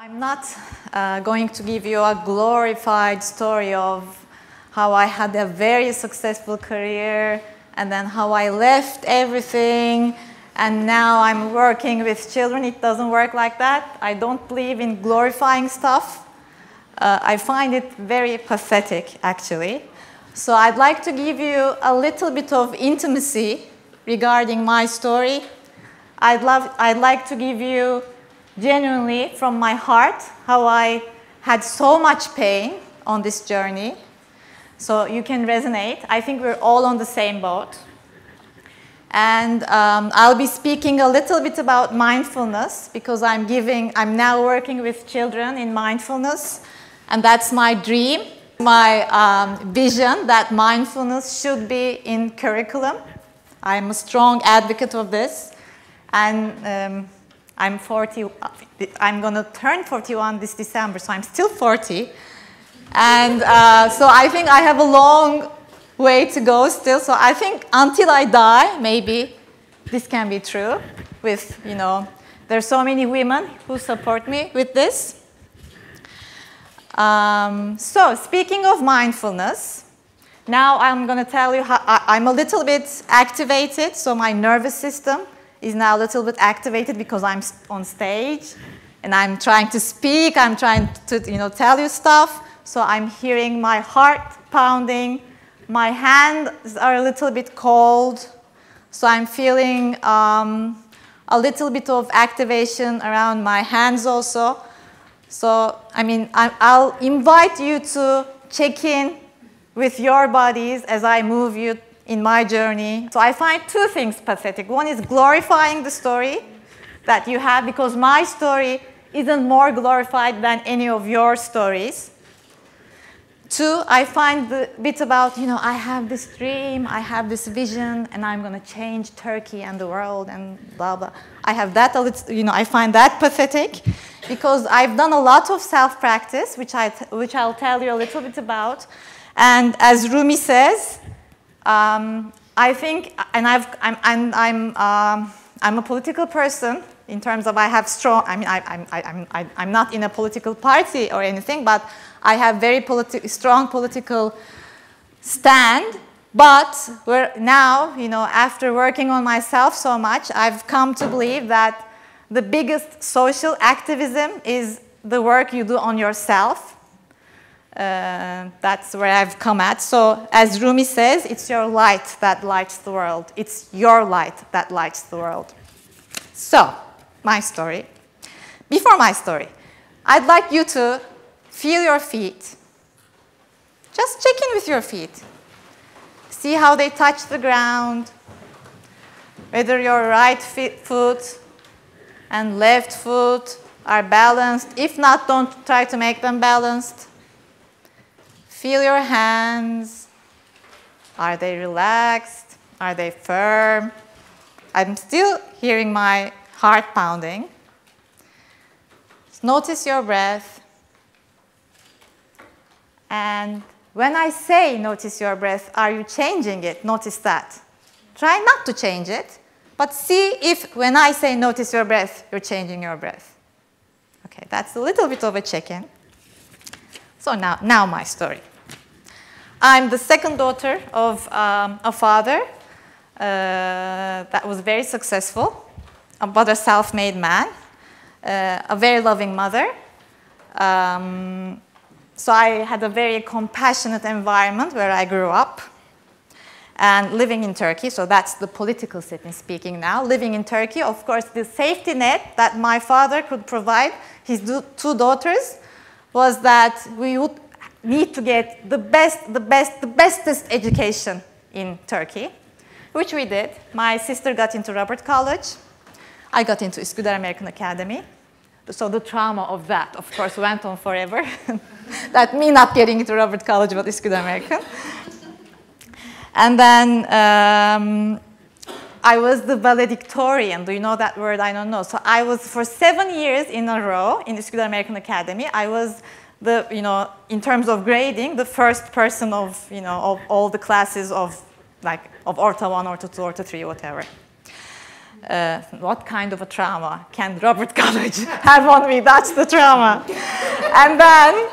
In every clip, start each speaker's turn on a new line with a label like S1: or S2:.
S1: I'm not going to give you a glorified story of how I had a very successful career and then how I left everything and now I'm working with children. It doesn't work like that. I don't believe in glorifying stuff. I find it very pathetic, actually. So I'd like to give you a little bit of intimacy regarding my story. I'd like to give you genuinely from my heart how I had so much pain on this journey. So you can resonate. I think we're all on the same boat. And I'll be speaking a little bit about mindfulness because I'm now working with children in mindfulness. And that's my dream, my vision that mindfulness should be in curriculum. I'm a strong advocate of this. And I'm 40, I'm going to turn 41 this December, so I'm still 40. And so I think I have a long way to go still. So I think until I die, maybe this can be true with, there's so many women who support me with this. So speaking of mindfulness, now I'm going to tell you how I'm a little bit activated, so my nervous system is now a little bit activated because I'm on stage and I'm trying to speak, I'm trying to tell you stuff. So I'm hearing my heart pounding, my hands are a little bit cold. So I'm feeling a little bit of activation around my hands also. So I'll invite you to check in with your bodies as I move you in my journey. So I find two things pathetic. One is glorifying the story that you have because my story isn't more glorified than any of your stories. Two, I find the bit about, I have this dream, I have this vision, and I'm going to change Turkey and the world and blah, blah. I have that, I find that pathetic because I've done a lot of self-practice, which I'll tell you a little bit about. And as Rumi says, I think, and I'm a political person in terms of I have strong. I'm not in a political party or anything, but I have very strong political stand. But now, after working on myself so much, I've come to believe that the biggest social activism is the work you do on yourself. That's where I've come at. So as Rumi says, it's your light that lights the world. It's your light that lights the world. So, my story. Before my story, I'd like you to feel your feet. Just check in with your feet. See how they touch the ground. Whether your right foot and left foot are balanced. If not, don't try to make them balanced. Feel your hands. Are they relaxed? Are they firm? I'm still hearing my heart pounding. Notice your breath. And when I say notice your breath, are you changing it? Notice that. Try not to change it, but see if when I say notice your breath, you're changing your breath. Okay, that's a little bit of a check-in. So now my story. I'm the second daughter of a father that was very successful, but a self-made man, a very loving mother. So I had a very compassionate environment where I grew up. And living in Turkey, so that's the political setting speaking now. Living in Turkey, of course, the safety net that my father could provide his two daughters was that we would need to get the bestest education in Turkey, which we did. My sister got into Robert College. I got into Üsküdar American Academy. So the trauma of that, of course, went on forever. That me not getting into Robert College, but Üsküdar American. And then I was the valedictorian. Do you know that word? I don't know. So I was, for 7 years in a row in Üsküdar American Academy, I was in terms of grading, the first person of, of all the classes of Orta 1, Orta 2, Orta 3, whatever. what kind of a trauma can Robert College have on me? That's the trauma. And then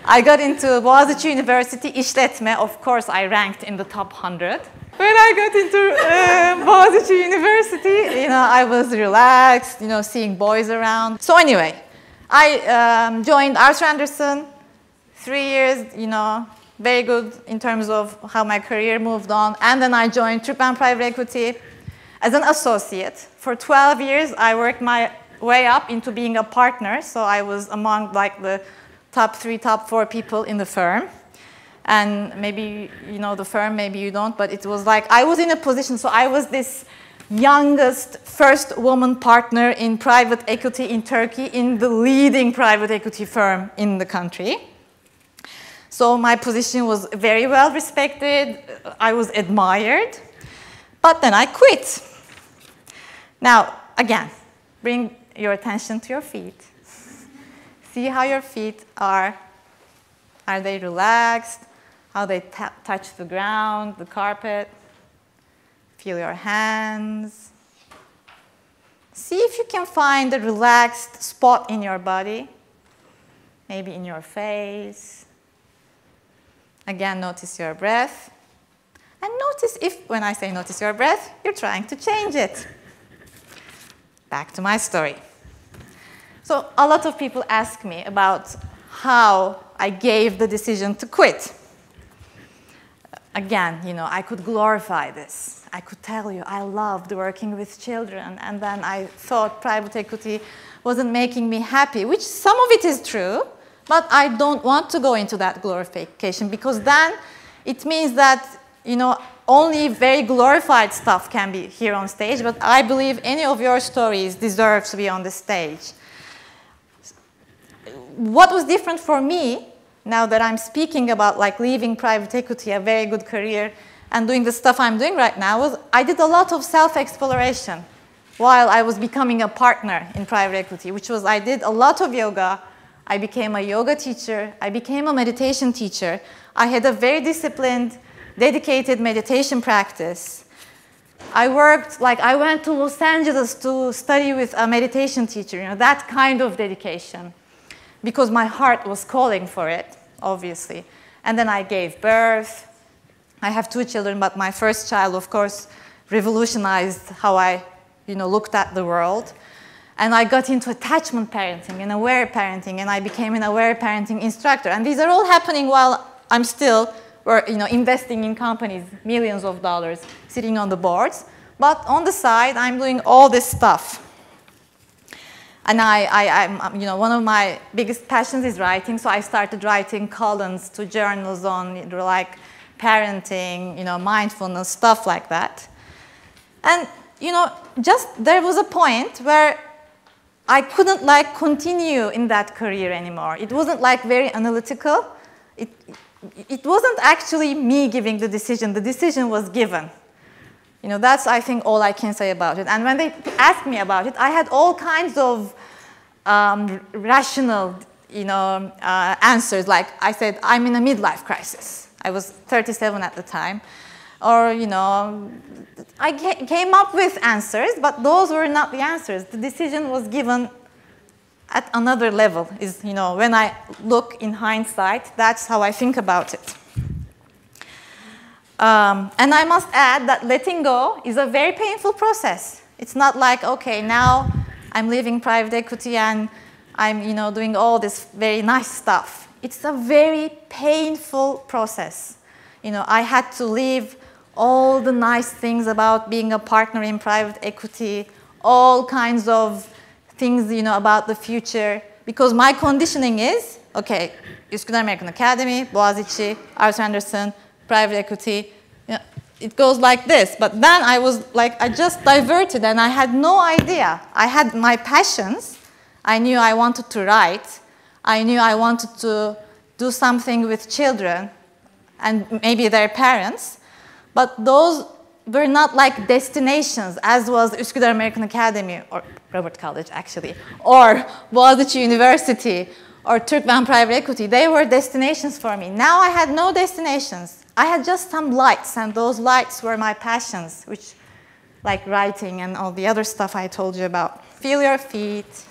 S1: I got into Boards University, İşletme. Of course, I ranked in the top 100. When I got into Boards University, I was relaxed, seeing boys around. So anyway, I joined Arthur Andersen. 3 years, very good in terms of how my career moved on. And then I joined Turkven Private Equity as an associate. For 12 years, I worked my way up into being a partner. So I was among like the top 3, top 4 people in the firm. And maybe you know the firm, maybe you don't, but it was like I was in a position, so I was this youngest first woman partner in private equity in Turkey in the leading private equity firm in the country. So my position was very well respected. I was admired. But then I quit. Now, again, bring your attention to your feet. See how your feet are. Are they relaxed? How they touch the ground, the carpet? Feel your hands. See if you can find a relaxed spot in your body. Maybe in your face. Again, notice your breath. And notice if, when I say notice your breath, you're trying to change it. Back to my story. So a lot of people ask me about how I gave the decision to quit. Again, I could glorify this. I could tell you I loved working with children, and then I thought private equity wasn't making me happy, which some of it is true, but I don't want to go into that glorification because then it means that, only very glorified stuff can be here on stage, but I believe any of your stories deserve to be on the stage. What was different for me, now that I'm speaking about like leaving private equity, a very good career, and doing the stuff I'm doing right now, was I did a lot of self-exploration while I was becoming a partner in private equity, which was I did a lot of yoga. I became a yoga teacher. I became a meditation teacher. I had a very disciplined, dedicated meditation practice. I went to Los Angeles to study with a meditation teacher, that kind of dedication, because my heart was calling for it, obviously. And then I gave birth. I have 2 children, but my first child, of course, revolutionized how I, looked at the world. And I got into attachment parenting and aware parenting, and I became an aware parenting instructor. And these are all happening while I'm still investing in companies, millions of dollars, sitting on the boards. But on the side, I'm doing all this stuff. And I'm, one of my biggest passions is writing, so I started writing columns to journals on like parenting, mindfulness, stuff like that. And, there was a point where I couldn't continue in that career anymore. It wasn't very analytical. It wasn't actually me giving the decision. The decision was given. That's, I think, all I can say about it. And when they asked me about it, I had all kinds of rational, answers. Like I said, I'm in a midlife crisis. I was 37 at the time. Or, I came up with answers, but those were not the answers. The decision was given at another level. When I look in hindsight, that's how I think about it. And I must add that letting go is a very painful process. It's not like, okay, now I'm leaving private equity and I'm, doing all this very nice stuff. It's a very painful process. I had to leave all the nice things about being a partner in private equity, all kinds of things, about the future, because my conditioning is, okay, Üsküdar American Academy, Boğaziçi, Arthur Andersen, private equity, it goes like this. But then I was I just diverted and I had no idea. I had my passions. I knew I wanted to write. I knew I wanted to do something with children and maybe their parents. But those were not destinations, as was Üsküdar American Academy, or Robert College actually, or Boğaziçi University, or Turkven Private Equity. They were destinations for me. Now I had no destinations. I had just some lights, and those lights were my passions, which like writing and all the other stuff I told you about. Feel your feet.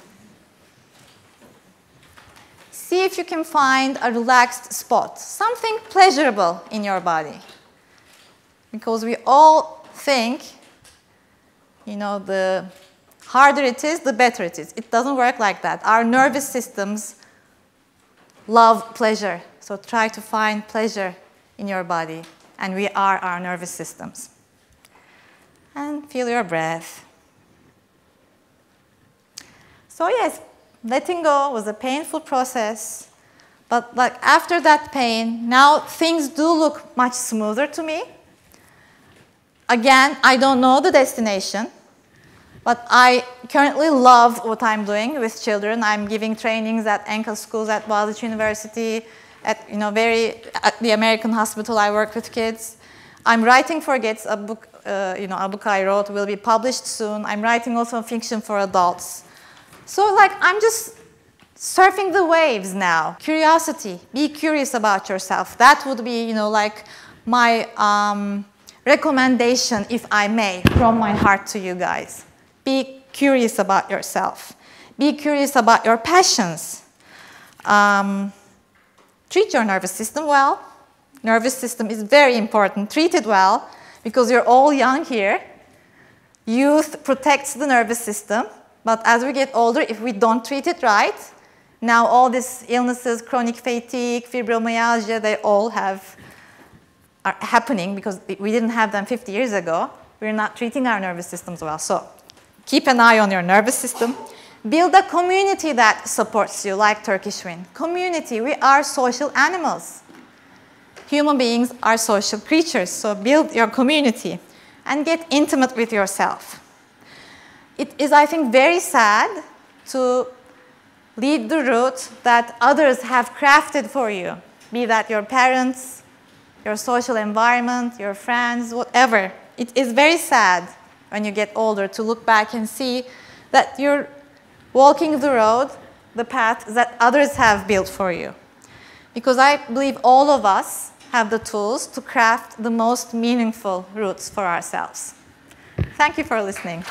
S1: See if you can find a relaxed spot, something pleasurable in your body. Because we all think, you know, the harder it is, the better it is. It doesn't work like that. Our nervous systems love pleasure. So try to find pleasure in your body. And we are our nervous systems. And feel your breath. So yes, letting go was a painful process. But like after that pain, now things do look much smoother to me. Again, I don't know the destination. But I currently love what I'm doing with children. I'm giving trainings at ankle schools at Bosphorus University, at the American hospital. I work with kids. I'm writing for kids. A book, a book I wrote will be published soon. I'm writing also fiction for adults. So like I'm just surfing the waves now. Curiosity. Be curious about yourself. That would be, like my recommendation, if I may, from my heart to you guys. Be curious about yourself. Be curious about your passions. Treat your nervous system well. Nervous system is very important. Treat it well because you're all young here. Youth protects the nervous system. But as we get older, if we don't treat it right, now all these illnesses, chronic fatigue, fibromyalgia, they all are happening because we didn't have them 50 years ago. We're not treating our nervous systems well. So keep an eye on your nervous system. Build a community that supports you, like TurkishWIN. Community, we are social animals. Human beings are social creatures, so build your community and get intimate with yourself. It is, I think, very sad to lead the route that others have crafted for you, be that your parents, your social environment, your friends, whatever. It is very sad when you get older to look back and see that you're walking the road, the path that others have built for you. Because I believe all of us have the tools to craft the most meaningful routes for ourselves. Thank you for listening.